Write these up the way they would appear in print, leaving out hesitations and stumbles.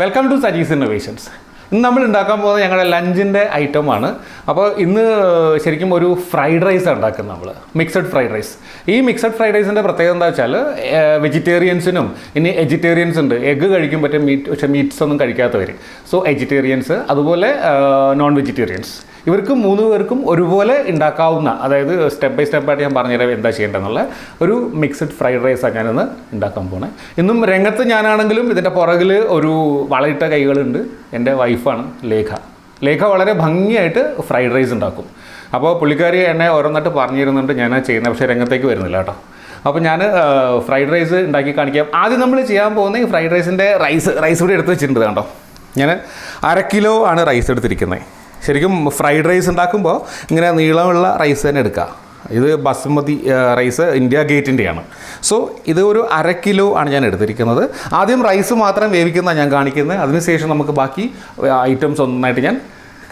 Welcome to Saji's innovations. ഇന്ന് നമ്മൾ ഉണ്ടാക്കാൻ പോകുന്നത് ഞങ്ങളുടെ ലഞ്ചിൻ്റെ ഐറ്റമാണ്. അപ്പോൾ ഇന്ന് ശരിക്കും ഒരു ഫ്രൈഡ് റൈസ് ഉണ്ടാക്കുന്നത് നമ്മൾ, മിക്സഡ് ഫ്രൈഡ് റൈസ്. ഈ മിക്സഡ് ഫ്രൈഡ് റൈസിൻ്റെ പ്രത്യേകത എന്താ വെച്ചാൽ വെജിറ്റേറിയൻസിനും ഇനി എജിറ്റേറിയൻസ് ഉണ്ട്, എഗ്ഗ് കഴിക്കും പറ്റും, പക്ഷേ മീറ്റ്സ് ഒന്നും കഴിക്കാത്തവർ. സോ എജിറ്റേറിയൻസ്, അതുപോലെ നോൺ വെജിറ്റേറിയൻസ്, ഇവർക്ക് മൂന്ന് പേർക്കും ഒരുപോലെ ഉണ്ടാക്കാവുന്ന, അതായത് സ്റ്റെപ്പ് ബൈ സ്റ്റെപ്പായിട്ട് ഞാൻ പറഞ്ഞുതരാം എന്താ ചെയ്യേണ്ടതെന്നുള്ള ഒരു മിക്സഡ് ഫ്രൈഡ് റൈസാണ് ഞാനിന്ന് ഉണ്ടാക്കാൻ പോണേ. ഇന്നും രംഗത്ത് ഞാനാണെങ്കിലും ഇതിൻ്റെ പുറകിൽ ഒരു വളയിട്ട കൈകളുണ്ട്, എൻ്റെ വൈഫാണ് ലേഖ വളരെ ഭംഗിയായിട്ട് ഫ്രൈഡ് റൈസ് ഉണ്ടാക്കും. അപ്പോൾ പുള്ളിക്കാരി എന്നെ ഓരോന്നായിട്ട് പറഞ്ഞു തരുന്നുണ്ട്, ഞാൻ ചെയ്യുന്നത്, പക്ഷേ രംഗത്തേക്ക് വരുന്നില്ല കേട്ടോ. അപ്പോൾ ഞാൻ ഫ്രൈഡ് റൈസ് ഉണ്ടാക്കി കാണിക്കാം. ആദ്യം നമ്മൾ ചെയ്യാൻ പോകുന്ന ഈ ഫ്രൈഡ് റൈസിൻ്റെ റൈസ് കൂടി എടുത്ത് വെച്ചിട്ടുണ്ട് കേട്ടോ. ഞാൻ 1/2 കിലോ ആണ് റൈസ് എടുത്തിരിക്കുന്നത്. ശരിക്കും ഫ്രൈഡ് റൈസ് ഉണ്ടാക്കുമ്പോൾ ഇങ്ങനെ നീളമുള്ള റൈസ് തന്നെ എടുക്കുക. ഇത് ബസ്മതി റൈസ് ഇന്ത്യ ഗേറ്റിൻ്റെയാണ്. സോ ഇത് ഒരു 1/2 കിലോ ആണ് ഞാൻ എടുത്തിരിക്കുന്നത്. ആദ്യം റൈസ് മാത്രം വേവിക്കുന്ന ഞാൻ കാണിക്കുന്നത്, അതിനുശേഷം നമുക്ക് ബാക്കി ഐറ്റംസ് ഒന്നായിട്ട് ഞാൻ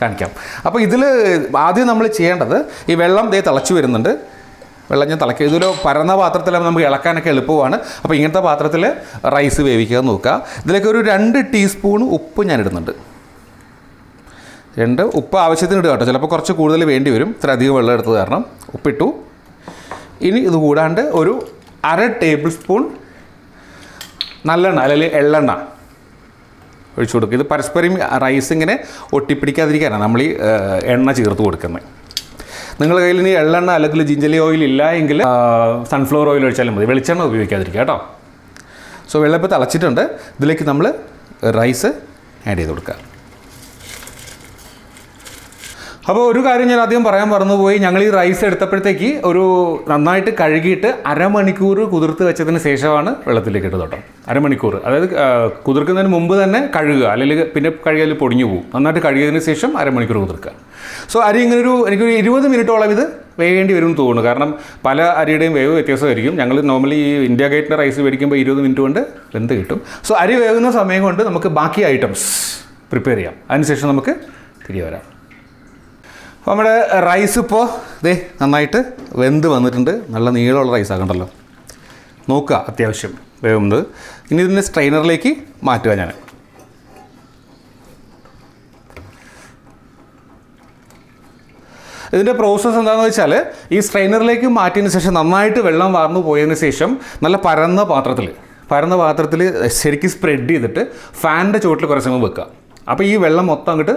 കാണിക്കാം. അപ്പോൾ ഇതിൽ ആദ്യം നമ്മൾ ചെയ്യേണ്ടത്, ഈ വെള്ളം തിളച്ച് വരുന്നുണ്ട്. വെള്ളം ഞാൻ തിളക്കുക, ഇതിൽ പരന്ന പാത്രത്തിലാകുമ്പോൾ നമുക്ക് ഇളക്കാനൊക്കെ എളുപ്പമാണ്. അപ്പോൾ ഇങ്ങനത്തെ പാത്രത്തിൽ റൈസ് വേവിക്കാൻ നോക്കുക. ഇതിലേക്ക് ഒരു 2 ടീസ്പൂൺ ഉപ്പ് ഞാൻ ഇടുന്നുണ്ട്. ഉപ്പ് ആവശ്യത്തിന് ഇടുക കേട്ടോ, ചിലപ്പോൾ കുറച്ച് കൂടുതൽ വേണ്ടി വരും, ഇത്ര അധികം വെള്ളം എടുത്തത് കാരണം ഉപ്പിട്ടു. ഇനി ഇത് കൂടാണ്ട് ഒരു 1/2 ടേബിൾ സ്പൂൺ നല്ലെണ്ണ അല്ലെങ്കിൽ എള്ളെണ്ണ ഒഴിച്ചു കൊടുക്കുക. ഇത് പരസ്പരം റൈസ് ഇങ്ങനെ ഒട്ടിപ്പിടിക്കാതിരിക്കാനാണ് നമ്മൾ ഈ എണ്ണ ചേർത്ത് കൊടുക്കുന്നത്. നിങ്ങളുടെ കയ്യിൽ ഇനി എള്ളെണ്ണ അല്ലെങ്കിൽ ജിഞ്ചലി ഓയിൽ ഇല്ല എങ്കിൽ സൺഫ്ലവർ ഓയിൽ ഒഴിച്ചാലും മതി, വെളിച്ചെണ്ണ ഉപയോഗിക്കാതിരിക്കുക കേട്ടോ. സോ വെള്ളം ഇപ്പോൾ തിളച്ചിട്ടുണ്ട്, ഇതിലേക്ക് നമ്മൾ റൈസ് ആഡ് ചെയ്ത് കൊടുക്കുക. അപ്പോൾ ഒരു കാര്യം ഞാൻ ആദ്യം പറയാൻ മറന്നുപോയി, ഞങ്ങൾ ഈ റൈസ് എടുത്തപ്പോഴത്തേക്ക് ഒരു നന്നായിട്ട് കഴുകിയിട്ട് 1/2 മണിക്കൂർ കുതിർത്ത് വെച്ചതിന് ശേഷമാണ് വെള്ളത്തിലേക്ക് ഇട്ടത് കേട്ടോ. 1/2 മണിക്കൂർ, അതായത് കുതിർക്കുന്നതിന് മുമ്പ് തന്നെ കഴുകുക, അല്ലെങ്കിൽ പിന്നെ കഴുകിയാൽ പൊടിഞ്ഞു പോകും. നന്നായിട്ട് കഴുകിയതിന് ശേഷം 1/2 മണിക്കൂർ കുതിർക്കുക. സോ അരി ഇങ്ങനെ എനിക്കൊരു 20 മിനിറ്റോളം ഇത് വേവേണ്ടി വരും എന്ന് തോന്നുന്നു, കാരണം പല അരിയുടെയും വേവ് വ്യത്യാസമായിരിക്കും. ഞങ്ങൾ നോർമലി ഈ ഇന്ത്യ ഗേറ്റിൻ്റെ റൈസ് മേടിക്കുമ്പോൾ 20 മിനിറ്റ് കൊണ്ട് വെന്ത് കിട്ടും. സോ അരി വേകുന്ന സമയം കൊണ്ട് നമുക്ക് ബാക്കി ഐറ്റംസ് പ്രിപ്പയർ ചെയ്യാം, അതിനുശേഷം നമുക്ക് തിരികെ വരാം. അപ്പോൾ നമ്മുടെ റൈസ് ഇപ്പോൾ നന്നായിട്ട് വെന്ത് വന്നിട്ടുണ്ട്. നല്ല നീളമുള്ള റൈസ് ആകണ്ടല്ലോ, നോക്കുക അത്യാവശ്യം വേവുന്നത്. ഇനി ഇതിനെ സ്ട്രെയിനറിലേക്ക് മാറ്റുക. ഞാൻ ഇതിൻ്റെ പ്രോസസ്സ് എന്താണെന്ന് വെച്ചാൽ, ഈ സ്ട്രെയിനറിലേക്ക് മാറ്റിയതിന് ശേഷം നന്നായിട്ട് വെള്ളം വാർന്നു പോയതിന് ശേഷം നല്ല പരന്ന പാത്രത്തിൽ ശരിക്കും സ്പ്രെഡ് ചെയ്തിട്ട് ഫാനിൻ്റെ ചുവട്ടിൽ കുറേ സമയം വെക്കുക. അപ്പോൾ ഈ വെള്ളം മൊത്തം അങ്ങോട്ട്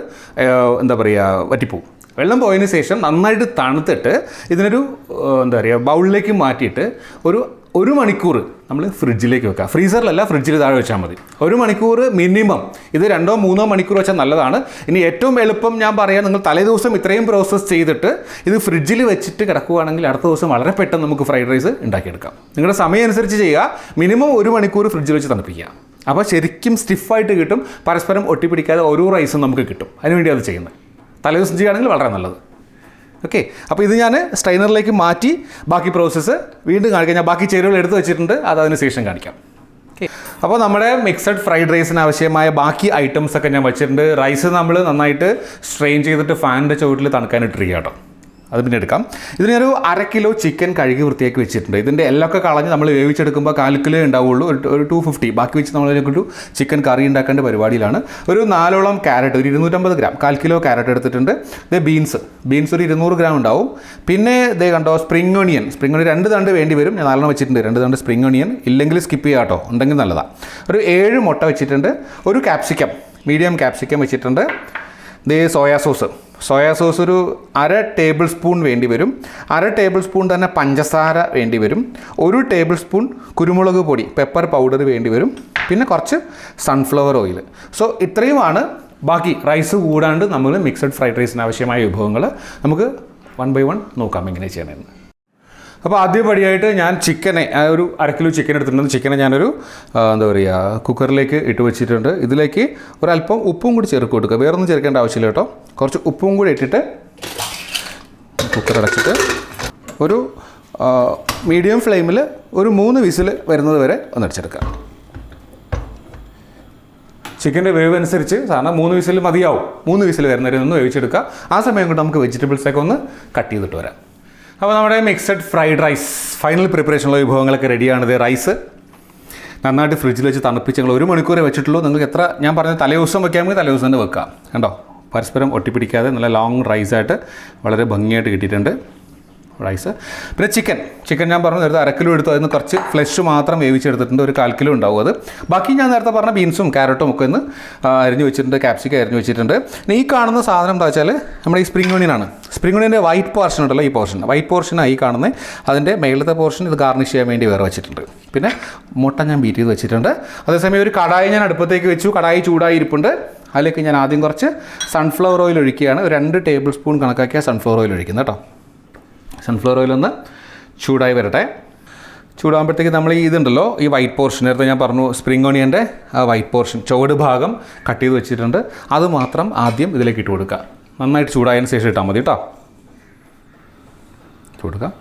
വറ്റിപ്പോവും. വെള്ളം പോയതിന് ശേഷം നന്നായിട്ട് തണുത്തിട്ട് ഇതിനൊരു ബൗളിലേക്ക് മാറ്റിയിട്ട് ഒരു മണിക്കൂർ നമ്മൾ ഫ്രിഡ്ജിലേക്ക് വെക്കുക. ഫ്രീസറിലല്ല, ഫ്രിഡ്ജിൽ താഴെ വെച്ചാൽ മതി. 1 മണിക്കൂർ മിനിമം. ഇത് 2-3 മണിക്കൂർ വെച്ചാൽ നല്ലതാണ്. ഇനി ഏറ്റവും എളുപ്പം ഞാൻ പറയാം, നിങ്ങൾ തലേദിവസം ഇത്രയും പ്രോസസ്സ് ചെയ്തിട്ട് ഇത് ഫ്രിഡ്ജിൽ വെച്ചിട്ട് കിടക്കുകയാണെങ്കിൽ അടുത്ത ദിവസം വളരെ പെട്ടെന്ന് നമുക്ക് ഫ്രൈഡ് റൈസ് ഉണ്ടാക്കിയെടുക്കാം. നിങ്ങളുടെ സമയം അനുസരിച്ച് ചെയ്യുക. മിനിമം 1 മണിക്കൂർ ഫ്രിഡ്ജിൽ വെച്ച് തണുപ്പിക്കുക. അപ്പോൾ ശരിക്കും സ്റ്റിഫായിട്ട് കിട്ടും, പരസ്പരം ഒട്ടിപ്പിടിക്കാതെ ഓരോ റൈസും നമുക്ക് കിട്ടും. അതിനുവേണ്ടി അത് ചെയ്യുന്നത്. തലേദിവസം ചെയ്യുകയാണെങ്കിൽ വളരെ നല്ലത്. ഓക്കെ, അപ്പോൾ ഇത് ഞാൻ സ്ട്രെയിനറിലേക്ക് മാറ്റി ബാക്കി പ്രോസസ്സ് വീണ്ടും കാണിക്കാം. ഞാൻ ബാക്കി ചേരുവകൾ എടുത്ത് വെച്ചിട്ടുണ്ട്, അതിന് ശേഷം കാണിക്കാം. ഓക്കെ, അപ്പോൾ നമ്മുടെ മിക്സഡ് ഫ്രൈഡ് റൈസിന് ആവശ്യമായ ബാക്കി ഐറ്റംസ് ഒക്കെ ഞാൻ വെച്ചിട്ടുണ്ട്. റൈസ് നമ്മൾ നന്നായിട്ട് സ്ട്രെയിൻ ചെയ്തിട്ട് ഫാനിൻ്റെ ചുവട്ടിൽ തണുക്കാനിട്ടിരിക്കുക കേട്ടോ, അത് പിന്നെ എടുക്കാം. ഇതിന് ഒരു 1/2 കിലോ ചിക്കൻ കഴുകി വൃത്തിയാക്കി വെച്ചിട്ടുണ്ട്. ഇതിൻ്റെ എല്ലൊക്കെ കളഞ്ഞ് നമ്മൾ വേവിച്ചെടുക്കുമ്പോൾ 1/4 കിലോ ഉണ്ടാവുള്ളൂ, ഒരു 250. ബാക്കി വെച്ച് നമ്മളൊരു ചിക്കൻ കറി ഉണ്ടാക്കേണ്ട പരിപാടിയിലാണ്. ഒരു 4ഓളം ക്യാരറ്റ്, ഒരു 250 ഗ്രാം, 1/4 കിലോ ക്യാരറ്റ് എടുത്തിട്ടുണ്ട്. ബീൻസ് ഒരു 200 ഗ്രാം ഉണ്ടാവും. പിന്നെ കണ്ടോ സ്പ്രിംഗ് ഓണിയൻ 2 തണ്ട് വേണ്ടി വരും. ഞാൻ 4 വെച്ചിട്ടുണ്ട്. 2 തണ്ട് സ്പ്രിംഗ് ഓണിയൻ, ഇല്ലെങ്കിൽ സ്കിപ്പ് ചെയ്യാം കേട്ടോ, ഉണ്ടെങ്കിൽ നല്ലതാണ്. ഒരു 7 മുട്ട വെച്ചിട്ടുണ്ട്. ഒരു ക്യാപ്സിക്കം, മീഡിയം ക്യാപ്സിക്കം വെച്ചിട്ടുണ്ട്. സോയാ സോസ് ഒരു 1/2 ടേബിൾ സ്പൂൺ വേണ്ടി വരും. 1/2 ടേബിൾ സ്പൂൺ തന്നെ പഞ്ചസാര വേണ്ടി വരും. 1 ടേബിൾ സ്പൂൺ കുരുമുളക് പൊടി, പെപ്പർ പൗഡർ വേണ്ടി വരും. പിന്നെ കുറച്ച് സൺഫ്ലവർ ഓയിൽ. സോ ഇത്രയുമാണ്. ബാക്കി റൈസ് കൂടാണ്ട് നമ്മൾ മിക്സഡ് ഫ്രൈഡ് റൈസിന് ആവശ്യമായ വിഭവങ്ങൾ നമുക്ക് 1 by 1 നോക്കാം എങ്ങനെ ചെയ്യണമെന്ന്. അപ്പോൾ ആദ്യപടിയായിട്ട് ഞാൻ ചിക്കനെ, ഒരു 1/2 കിലോ ചിക്കൻ എടുത്തിട്ടുണ്ട്. ചിക്കനെ ഞാനൊരു കുക്കറിലേക്ക് ഇട്ട് വെച്ചിട്ടുണ്ട്. ഇതിലേക്ക് ഒരല്പം ഉപ്പും കൂടി ചേർത്ത് കൊടുക്കുക. വേറൊന്നും ചേർക്കേണ്ട ആവശ്യമില്ല കേട്ടോ. കുറച്ച് ഉപ്പും കൂടി ഇട്ടിട്ട് കുക്കർ അടച്ചിട്ട് ഒരു മീഡിയം ഫ്ലെയിമിൽ ഒരു 3 വിസിൽ വരുന്നത് വരെ ഒന്ന് അടിച്ചെടുക്കുക. ചിക്കൻ്റെ വേവ് അനുസരിച്ച് സാധാരണ 3 വിസിൽ മതിയാവും. 3 വിസിൽ വരുന്നവരെ ഒന്ന് വേവിച്ചെടുക്കുക. ആ സമയം കൊണ്ട് നമുക്ക് വെജിറ്റബിൾസൊക്കെ ഒന്ന് കട്ട് ചെയ്തിട്ട് വരാം. അപ്പോൾ നമ്മുടെ മിക്സഡ് ഫ്രൈഡ് റൈസ് ഫൈനൽ പ്രിപ്പറേഷനുള്ള വിഭവങ്ങളൊക്കെ റെഡിയാണിത്. റൈസ് നന്നായിട്ട് ഫ്രിഡ്ജിൽ വെച്ച് തണുപ്പിച്ച് ഞങ്ങൾ 1 മണിക്കൂറേ വെച്ചിട്ടുള്ളൂ. നിങ്ങൾക്ക് എത്ര ഞാൻ പറഞ്ഞ തലേദിവസം വയ്ക്കാമെങ്കിൽ തലേദിവസം തന്നെ വെക്കാം. കണ്ടോ, പരസ്പരം ഒട്ടിപ്പിടിക്കാതെ നല്ല ലോങ് റൈസായിട്ട് വളരെ ഭംഗിയായിട്ട് കിട്ടിയിട്ടുണ്ട് റൈസ്. പിന്നെ ചിക്കൻ ഞാൻ പറഞ്ഞു നേരത്തെ 1/2 കിലോ എടുത്തു. അതിന് കുറച്ച് ഫ്ലഷ് മാത്രം വേവിച്ചെടുത്തിട്ടുണ്ട്. ഒരു 1/4 കിലോ ഉണ്ടാവും അത്. ബാക്കി ഞാൻ നേരത്തെ പറഞ്ഞ ബീൻസും ക്യാരറ്റും ഒക്കെ ഒന്ന് അരിഞ്ഞ് വെച്ചിട്ടുണ്ട്. ക്യാപ്സിക്കം അരിഞ്ഞ് വെച്ചിട്ടുണ്ട്. പിന്നെ ഈ കാണുന്ന സാധനം എന്താ വെച്ചാൽ നമ്മുടെ ഈ സ്പ്രിംഗ് ഓണിയനാണ്. സ്പ്രിംഗ് ഓണിയൻ്റെ വൈറ്റ് പോർഷൻ ഉണ്ടല്ലോ, ഈ പോർഷൻ വൈറ്റ് പോർഷനാണ് ഈ കാണുന്നത്. അതിൻ്റെ മേളത്തെ പോർഷൻ ഇത് ഗാർണിഷ് ചെയ്യാൻ വേണ്ടി വേറെ വെച്ചിട്ടുണ്ട്. പിന്നെ മുട്ട ഞാൻ ബീറ്റ് ചെയ്ത് വെച്ചിട്ടുണ്ട്. അതേസമയം ഒരു കടായി ഞാൻ അടുപ്പത്തേക്ക് വെച്ചു. കടായി ചൂടായി ഇരിപ്പുണ്ട്. അതിലേക്ക് ഞാൻ ആദ്യം കുറച്ച് സൺഫ്ലവർ ഓയിൽ ഒഴിക്കുകയാണ്. 2 ടേബിൾ സ്പൂൺ കണക്കാക്കിയ സൺഫ്ലവർ ഓയിൽ ഒഴിക്കുന്നത് കേട്ടോ. സൺഫ്ലവർ ഓയിലൊന്ന് ചൂടായി വരട്ടെ. ചൂടാകുമ്പോഴത്തേക്ക് നമ്മൾ ഈ ഇതുണ്ടല്ലോ, ഈ വൈറ്റ് പോർഷൻ നേരത്തെ ഞാൻ പറഞ്ഞു സ്പ്രിംഗ് ഓണിയൻ്റെ ആ വൈറ്റ് പോർഷൻ ചുവട് ഭാഗം കട്ട് ചെയ്ത് വെച്ചിട്ടുണ്ട്. അത് മാത്രം ആദ്യം ഇതിലേക്ക് ഇട്ട് കൊടുക്കുക. നന്നായിട്ട് ചൂടായതിന് ശേഷം ഇട്ടാൽ മതി കേട്ടോ. ഇട്ട് കൊടുക്കുക.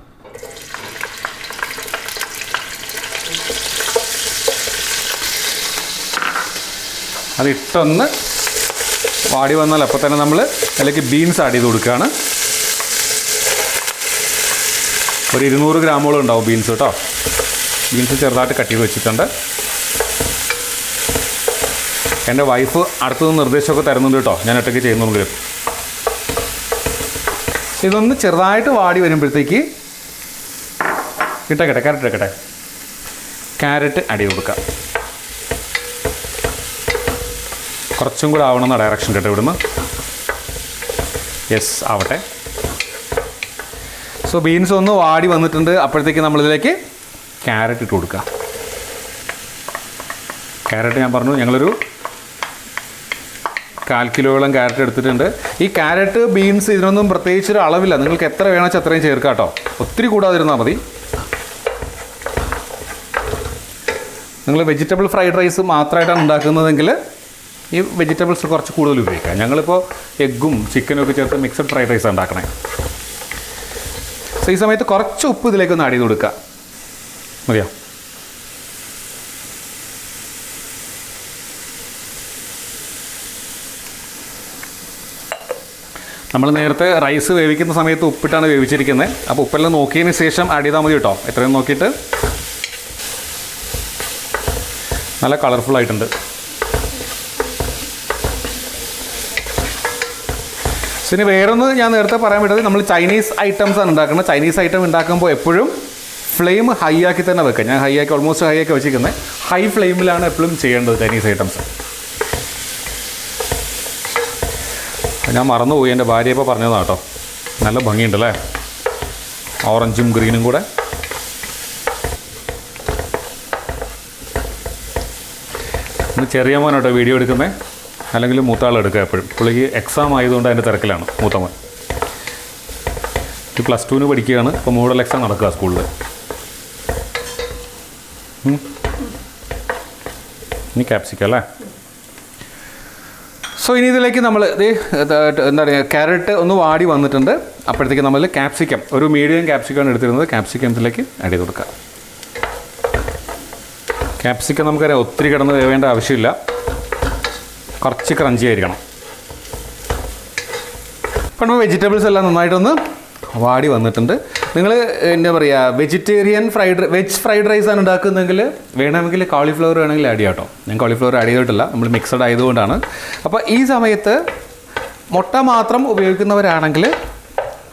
അതിട്ടൊന്ന് വാടി വന്നാൽ അപ്പോൾ തന്നെ നമ്മൾ അതിലേക്ക് ബീൻസ് ആഡ് ചെയ്ത് കൊടുക്കുകയാണ്. ഒരു 200 ഗ്രാമോളം ഉണ്ടാവും ബീൻസ് കേട്ടോ. ബീൻസ് ചെറുതായിട്ട് കട്ട് ചെയ്ത് വെച്ചിട്ടുണ്ട്. എൻ്റെ വൈഫ് അടുത്തുനിന്ന് നിർദ്ദേശമൊക്കെ തരുന്നുണ്ട് കേട്ടോ, ഞാൻ ഒറ്റയ്ക്ക് ചെയ്യുന്നെങ്കിലും. ഇതൊന്ന് ചെറുതായിട്ട് വാടി വരുമ്പോഴത്തേക്ക് ക്യാരറ്റ് ആഡ് ചെയ്ത് കൊടുക്കുക. കുറച്ചും കൂടെ ആവണമെന്ന ഡയറക്ഷൻ കേട്ടോ ഇവിടുന്ന്. യെസ്, ആവട്ടെ. സോ ബീൻസ് ഒന്ന് വാടി വന്നിട്ടുണ്ട്. അപ്പോഴത്തേക്ക് നമ്മളിതിലേക്ക് ക്യാരറ്റ് ഇട്ട് കൊടുക്കുക. ക്യാരറ്റ് ഞാൻ പറഞ്ഞു ഞങ്ങളൊരു 1/4 കിലോയോളം ക്യാരറ്റ് എടുത്തിട്ടുണ്ട്. ഈ ക്യാരറ്റ് ബീൻസ് ഇതിനൊന്നും പ്രത്യേകിച്ചൊരു അളവില്ല. നിങ്ങൾക്ക് എത്ര വേണമെന്ന് വെച്ചാൽ അത്രയും ചേർക്കാം കേട്ടോ. ഒത്തിരി കൂടാതിരുന്നാൽ മതി. നിങ്ങൾ വെജിറ്റബിൾ ഫ്രൈഡ് റൈസ് മാത്രമായിട്ടാണ് ഉണ്ടാക്കുന്നതെങ്കിൽ ഈ വെജിറ്റബിൾസ് കുറച്ച് കൂടുതൽ ഉപയോഗിക്കാം. ഞങ്ങളിപ്പോൾ എഗ്ഗും ചിക്കനും ഒക്കെ ചേർത്ത് മിക്സഡ് ഫ്രൈഡ് റൈസ് ഉണ്ടാക്കണേ. സോ ഈ സമയത്ത് കുറച്ച് ഉപ്പ് ഇതിലേക്കൊന്ന് ആഡ് ചെയ്ത് കൊടുക്കുക. മതിയോ? നമ്മൾ നേരത്തെ റൈസ് വേവിക്കുന്ന സമയത്ത് ഉപ്പിട്ടാണ് വേവിച്ചിരിക്കുന്നത്. അപ്പോൾ ഉപ്പെല്ലാം നോക്കിയതിന് ശേഷം ആഡ് ചെയ്താൽ മതി കേട്ടോ. എത്രയും നോക്കിയിട്ട്. നല്ല കളർഫുൾ ആയിട്ടുണ്ട്. പിന്നെ വേറൊന്ന് ഞാൻ നേരത്തെ പറയാൻ വിട്ടത്, നമ്മൾ ചൈനീസ് ഐറ്റംസ് ആണ് ഉണ്ടാക്കുന്നത്. ചൈനീസ് ഐറ്റം ഉണ്ടാക്കുമ്പോൾ എപ്പോഴും ഫ്ലെയിം ഹൈ ആക്കി തന്നെ വെക്കുക. ഞാൻ ഓൾമോസ്റ്റ് ഹൈ ആക്കി വെച്ചിരിക്കുന്നത്. ഹൈ ഫ്ലെയിമിലാണ് എപ്പോഴും ചെയ്യേണ്ടത് ചൈനീസ് ഐറ്റംസ്. ഞാൻ മറന്നുപോയി, എൻ്റെ ഭാര്യ ഇപ്പോൾ പറഞ്ഞതാണ് കേട്ടോ. നല്ല ഭംഗിയുണ്ടല്ലേ, ഓറഞ്ചും ഗ്രീനും കൂടെ. ഇന്ന് ചെറിയ മോനാട്ടോ വീഡിയോ എടുക്കുന്നത്, അല്ലെങ്കിൽ മൂത്താൾ എടുക്കുക എപ്പോഴും. പുള്ളിക്ക് എക്സാം ആയതുകൊണ്ട് അതിൻ്റെ തിരക്കിലാണ് മൂത്തമ്മൻ. ഇത് +2 പഠിക്കുകയാണ്. ഇപ്പോൾ മോഡൽ എക്സാം നടക്കുക സ്കൂളിൽ. ഇനി ക്യാപ്സിക്കം അല്ലേ. സോ ഇനി ഇതിലേക്ക് നമ്മൾ എന്താ പറയുക, ക്യാരറ്റ് ഒന്ന് വാടി വന്നിട്ടുണ്ട്. അപ്പോഴത്തേക്ക് നമ്മൾ ക്യാപ്സിക്കം, ഒരു മീഡിയം ക്യാപ്സിക്കമാണ് എടുത്തിരുന്നത്. ക്യാപ്സിക്കം ഇതിലേക്ക് ആഡ് ചെയ്ത് കൊടുക്കുക. ക്യാപ്സിക്കം നമുക്കറിയാം ഒത്തിരി കിടന്ന് വേവേണ്ട ആവശ്യമില്ല. കുറച്ച് ക്രഞ്ചി ആയിരിക്കണം. ഇപ്പോൾ നമ്മൾ വെജിറ്റബിൾസ് എല്ലാം നന്നായിട്ടൊന്ന് വാടി വന്നിട്ടുണ്ട്. നിങ്ങൾ എന്താ പറയുക, വെജ് ഫ്രൈഡ് റൈസാണ് ഉണ്ടാക്കുന്നതെങ്കിൽ വേണമെങ്കിൽ കോളിഫ്ലവർ വേണമെങ്കിൽ ആഡ് ചെയ്യാം കേട്ടോ. ഞാൻ കോളിഫ്ലവർ ആഡ് ചെയ്തിട്ടില്ല, നമ്മൾ മിക്സഡ് ആയതുകൊണ്ടാണ്. അപ്പോൾ ഈ സമയത്ത് മുട്ട മാത്രം ഉപയോഗിക്കുന്നവരാണെങ്കിൽ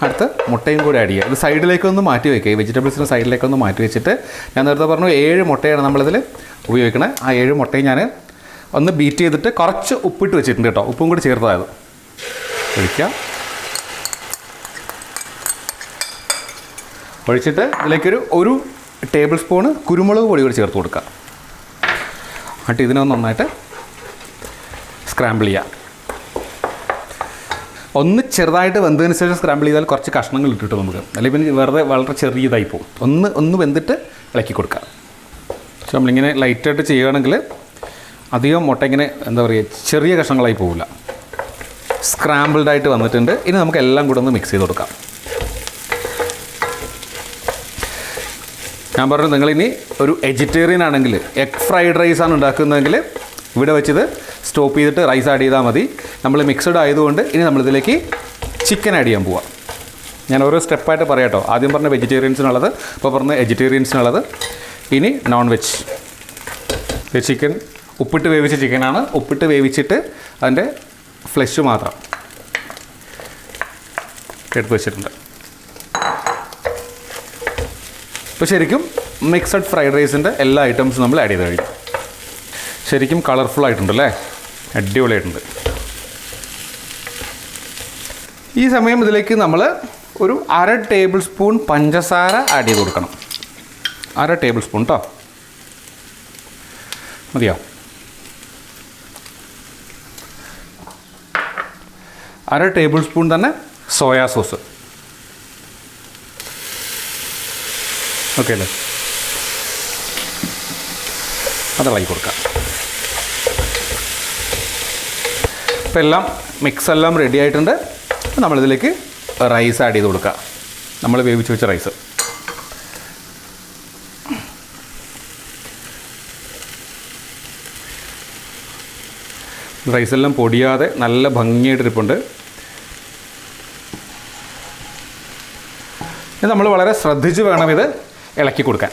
അടുത്ത് മുട്ടയും കൂടി ആഡ് ചെയ്യുക. ഇത് സൈഡിലേക്കൊന്ന് മാറ്റി വയ്ക്കുക. ഈ വെജിറ്റബിൾസിൻ്റെ സൈഡിലേക്കൊന്ന് മാറ്റി വെച്ചിട്ട്, ഞാൻ നേരത്തെ പറഞ്ഞു 7 മുട്ടയാണ് നമ്മളിതിൽ ഉപയോഗിക്കണേ. ആ 7 മുട്ടയും ഞാൻ ഒന്ന് ബീറ്റ് ചെയ്തിട്ട് കുറച്ച് ഉപ്പിട്ട് വെച്ചിട്ടുണ്ട് കേട്ടോ. ഉപ്പും കൂടി ചേർത്തതായത് ഒഴിക്കുക. ഒഴിച്ചിട്ട് ഇതിലേക്കൊരു 1 ടേബിൾ സ്പൂണ് കുരുമുളക് പൊടി കൂടി ചേർത്ത് കൊടുക്കുക. എന്നിട്ട് ഇതിനൊന്ന് നന്നായിട്ട് സ്ക്രാമ്പിൾ ചെയ്യുക. ഒന്ന് ചെറുതായിട്ട് വെന്തതിന് ശേഷം സ്ക്രാമ്പിൾ ചെയ്താൽ കുറച്ച് കഷ്ണങ്ങൾ ഇട്ടിട്ട് നമുക്ക്, അല്ലെങ്കിൽ പിന്നെ വെറുതെ വളരെ ചെറിയതായി പോകും. ഒന്ന് വെന്തിട്ട് ഇളക്കി കൊടുക്കുക. പക്ഷെ നമ്മളിങ്ങനെ ലൈറ്റായിട്ട് ചെയ്യുകയാണെങ്കിൽ അധികം മുട്ട ഇങ്ങനെ എന്താ പറയുക ചെറിയ കഷ്ണങ്ങളായി പോവില്ല. സ്ക്രാമ്പിൾഡായിട്ട് വന്നിട്ടുണ്ട്. ഇനി നമുക്ക് എല്ലാം കൂടെ ഒന്ന് മിക്സ് ചെയ്ത് കൊടുക്കാം. ഞാൻ പറഞ്ഞു, നിങ്ങളിനി ഒരു വെജിറ്റേറിയൻ ആണെങ്കിൽ, എഗ് ഫ്രൈഡ് റൈസാണ് ഉണ്ടാക്കുന്നതെങ്കിൽ ഇവിടെ വെച്ചത് സ്റ്റോപ്പ് ചെയ്തിട്ട് റൈസ് ആഡ് ചെയ്താൽ മതി. നമ്മൾ മിക്സഡ് ആയതുകൊണ്ട് ഇനി നമ്മളിതിലേക്ക് ചിക്കൻ ആഡ് ചെയ്യാൻ പോവാം. ഞാൻ ഓരോ സ്റ്റെപ്പായിട്ട് പറയാം കേട്ടോ. ആദ്യം പറഞ്ഞ വെജിറ്റേറിയൻസിനുള്ളത്, ഇപ്പോൾ പറഞ്ഞ വെജിറ്റേറിയൻസിനുള്ളത്, ഇനി നോൺ വെജ്. ചിക്കൻ ഉപ്പിട്ട് വേവിച്ച ചിക്കനാണ്. ഉപ്പിട്ട് വേവിച്ചിട്ട് അതിൻ്റെ ഫ്ലഷ് മാത്രം എടുത്ത് വെച്ചിട്ടുണ്ട്. ഇപ്പോൾ ശരിക്കും മിക്സഡ് ഫ്രൈഡ് റൈസിൻ്റെ എല്ലാ ഐറ്റംസും നമ്മൾ ആഡ് ചെയ്ത് കഴിഞ്ഞു. ശരിക്കും കളർഫുൾ ആയിട്ടുണ്ടല്ലേ, അടിപൊളിയായിട്ടുണ്ട്. ഈ സമയം ഇതിലേക്ക് നമ്മൾ ഒരു 1/2 ടേബിൾ സ്പൂൺ പഞ്ചസാര ആഡ് ചെയ്ത് കൊടുക്കണം. 1/2 ടേബിൾ സ്പൂൺ കേട്ടോ, മതിയോ? 1/2 ടേബിൾ സ്പൂൺ തന്നെ സോയാ സോസ്. ഓക്കെ അല്ലേ? അതിളക്കി കൊടുക്കാം. ഇപ്പോൾ എല്ലാം മിക്സെല്ലാം റെഡി ആയിട്ടുണ്ട്. നമ്മളിതിലേക്ക് റൈസ് ആഡ് ചെയ്ത് കൊടുക്കുക. നമ്മൾ വേവിച്ച് വെച്ച റൈസ്. റൈസെല്ലാം പൊടിയാതെ നല്ല ഭംഗിയായിട്ടിരിപ്പുണ്ട്. ഇത് നമ്മൾ വളരെ ശ്രദ്ധിച്ച് വേണം ഇത് ഇളക്കി കൊടുക്കാൻ.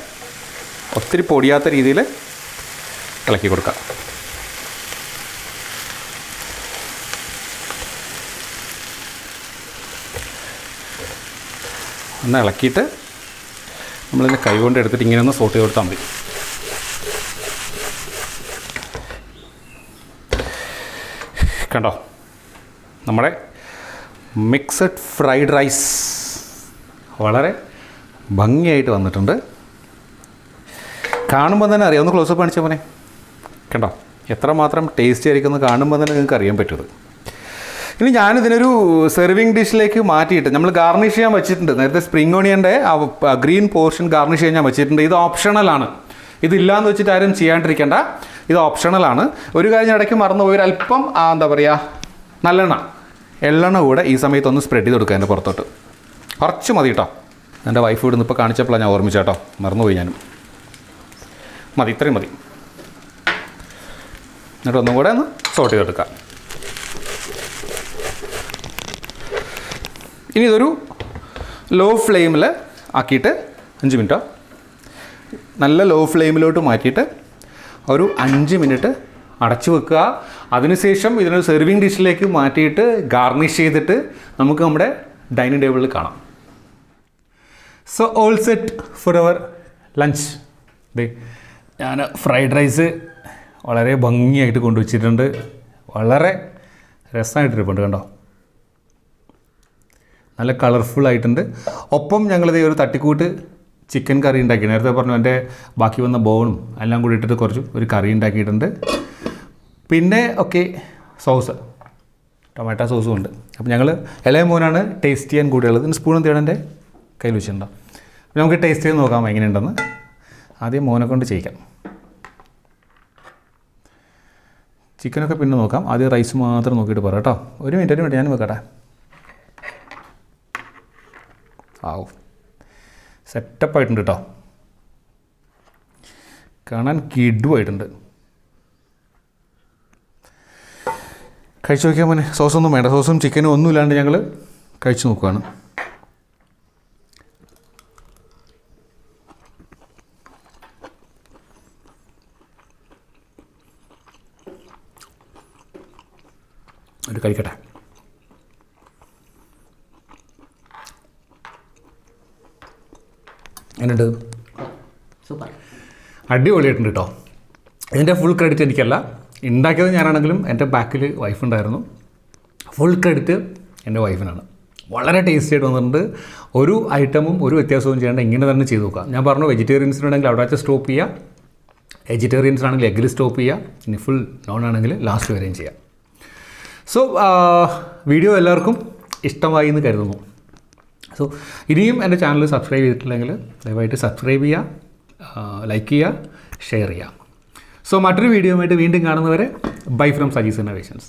ഒത്തിരി പൊടിയാത്ത രീതിയിൽ ഇളക്കി കൊടുക്കാം. ഒന്ന് ഇളക്കിയിട്ട് നമ്മളിതിനെ കൈ കൊണ്ട് എടുത്തിട്ട് ഇങ്ങനെ ഒന്ന് സോട്ട് ചെയ്ത് കൊടുത്താൽ മതി. കണ്ടോ, നമ്മുടെ മിക്സഡ് ഫ്രൈഡ് റൈസ് വളരെ ഭംഗിയായിട്ട് വന്നിട്ടുണ്ട്. കാണുമ്പോൾ തന്നെ അറിയാം. ഒന്ന് ക്ലോസപ്പ് കാണിച്ചാൽ മോനെ. കണ്ടോ എത്രമാത്രം ടേസ്റ്റി ആയിരിക്കുമെന്ന് കാണുമ്പോൾ തന്നെ നിങ്ങൾക്ക് അറിയാൻ പറ്റുന്നത്. ഇനി ഞാനിതിനൊരു സെർവിങ് ഡിഷിലേക്ക് മാറ്റിയിട്ട് നമ്മൾ ഗാർണിഷ് ചെയ്യാൻ വെച്ചിട്ടുണ്ട്. നേരത്തെ സ്പ്രിംഗ് ഓണിയൻ്റെ ഗ്രീൻ പോർഷൻ ഗാർണിഷ് ചെയ്യാൻ ഞാൻ വെച്ചിട്ടുണ്ട്. ഇത് ഓപ്ഷണലാണ്. ഇതില്ലാന്ന് വെച്ചിട്ട് ആരും ചെയ്യാണ്ടിരിക്കേണ്ട, ഇത് ഓപ്ഷണലാണ്. ഒരു കാര്യം ഞാൻ ഇടയ്ക്ക് മറന്നുപോയി, ഒരല്പം എന്താ പറയുക, നല്ലെണ്ണ, എള്ളെണ്ണ കൂടെ ഈ സമയത്തൊന്ന് സ്പ്രെഡ് ചെയ്ത് കൊടുക്കുക. എൻ്റെ പുറത്തോട്ട് കുറച്ച് മതി കേട്ടോ. എൻ്റെ വൈഫ് ഇവിടുന്ന് ഇപ്പോൾ കാണിച്ചപ്പോഴാണ് ഞാൻ ഓർമ്മിച്ച കേട്ടോ, മറന്നുപോയി ഞാനും. മതി, ഇത്രയും മതി. എന്നിട്ട് ഒന്നും കൂടെ ഒന്ന് സോട്ട് ചെയ്തെടുക്കാം. ഇനി ഇതൊരു ലോ ഫ്ലെയിമിൽ ആക്കിയിട്ട് 5 മിനിറ്റോ, നല്ല ലോ ഫ്ലെയിമിലോട്ട് മാറ്റിയിട്ട് ഒരു 5 മിനിറ്റ് അടച്ചു വെക്കുക. അതിനുശേഷം ഇതിനൊരു സെർവിങ് ഡിഷിലേക്ക് മാറ്റിയിട്ട് ഗാർണിഷ് ചെയ്തിട്ട് നമുക്ക് നമ്മുടെ ഡൈനിങ് ടേബിളിൽ കാണാം. സോ ഓൾ സെറ്റ് ഫോർ അവർ ലഞ്ച്. ഞാൻ ഫ്രൈഡ് റൈസ് വളരെ ഭംഗിയായിട്ട് കൊണ്ടുവച്ചിട്ടുണ്ട്. വളരെ രസമായിട്ടിരിപ്പുണ്ട്. കണ്ടോ, നല്ല കളർഫുൾ ആയിട്ടുണ്ട്. ഒപ്പം ഞങ്ങളിത് ഒരു തട്ടിക്കൂട്ട് ചിക്കൻ കറി ഉണ്ടാക്കി. നേരത്തെ പറഞ്ഞു എൻ്റെ ബാക്കി വന്ന ബോണും എല്ലാം കൂടി ഇട്ടിട്ട് ഒരു കറി ഉണ്ടാക്കിയിട്ടുണ്ട്. പിന്നെ സോസ്, ടൊമാറ്റോ സോസും ഉണ്ട്. അപ്പോൾ ഞങ്ങൾ ഇളയ മോനാണ് ടേസ്റ്റ് ചെയ്യാൻ കൂടിയുള്ളത്. ഇതിന് സ്പൂൺ എന്താണ് എൻ്റെ കയ്യിൽ വെച്ചിട്ടുണ്ടോ? അപ്പോൾ നമുക്ക് ടേസ്റ്റ് ചെയ്ത് നോക്കാം എങ്ങനെയുണ്ടെന്ന്. ആദ്യം മോനെ കൊണ്ട് ചെയ്യിക്കാം. ചിക്കനൊക്കെ പിന്നെ നോക്കാം. ആദ്യം റൈസ് മാത്രം നോക്കിയിട്ട് പറയാം കേട്ടോ. ഒരു മിനിറ്റ് ഞാൻ വെക്കട്ടെ. ആവും, സെറ്റപ്പായിട്ടുണ്ട് കേട്ടോ. കാണാൻ കിടുവായിട്ടുണ്ട്. കഴിച്ചു നോക്കിയാൽ മോനെ. സോസൊന്നും വേണ്ട, സോസും ചിക്കനും ഒന്നും ഇല്ലാണ്ട് ഞങ്ങൾ കഴിച്ചു നോക്കുകയാണ്. ഒരു കഴിക്കട്ടെ. എന്നുണ്ട്? സൂപ്പർ, അടിപൊളിയായിട്ടുണ്ട് കേട്ടോ. ഇതിൻ്റെ ഫുൾ ക്രെഡിറ്റ് എനിക്കല്ല, ഉണ്ടാക്കിയത് ഞാനാണെങ്കിലും എൻ്റെ ബാക്കിൽ വൈഫ് ഉണ്ടായിരുന്നു. ഫുൾ ക്രെഡിറ്റ് എൻ്റെ വൈഫിനാണ്. വളരെ ടേസ്റ്റി ആയിട്ട് വന്നിട്ടുണ്ട്. ഒരു ഐറ്റമും ഒരു വ്യത്യാസവും ചെയ്യേണ്ട, ഇങ്ങനെ തന്നെ ചെയ്ത് നോക്കാം. ഞാൻ പറഞ്ഞു, വെജിറ്റേറിയൻസിനുണ്ടെങ്കിൽ അവിടെ വെച്ച് സ്റ്റോപ്പ് ചെയ്യുക, വെജിറ്റേറിയൻസിനാണെങ്കിൽ എഗ്ഗിൽ സ്റ്റോപ്പ് ചെയ്യുക, ഇനി ഫുൾ നോൺ ആണെങ്കിൽ ലാസ്റ്റ് വരെയും ചെയ്യാം. സോ വീഡിയോ എല്ലാവർക്കും ഇഷ്ടമായി എന്ന് കരുതുന്നു. സോ ഇനിയും എൻ്റെ ചാനൽ സബ്സ്ക്രൈബ് ചെയ്തിട്ടില്ലെങ്കിൽ ദയവായിട്ട് സബ്സ്ക്രൈബ് ചെയ്യുക, ലൈക്ക് ചെയ്യുക, ഷെയർ ചെയ്യുക. സോ മറ്റൊരു വീഡിയോയുമായിട്ട് വീണ്ടും കാണുന്നവരെ ബൈ ഫ്രം സജീസ് ഇന്നോവേഷൻസ്.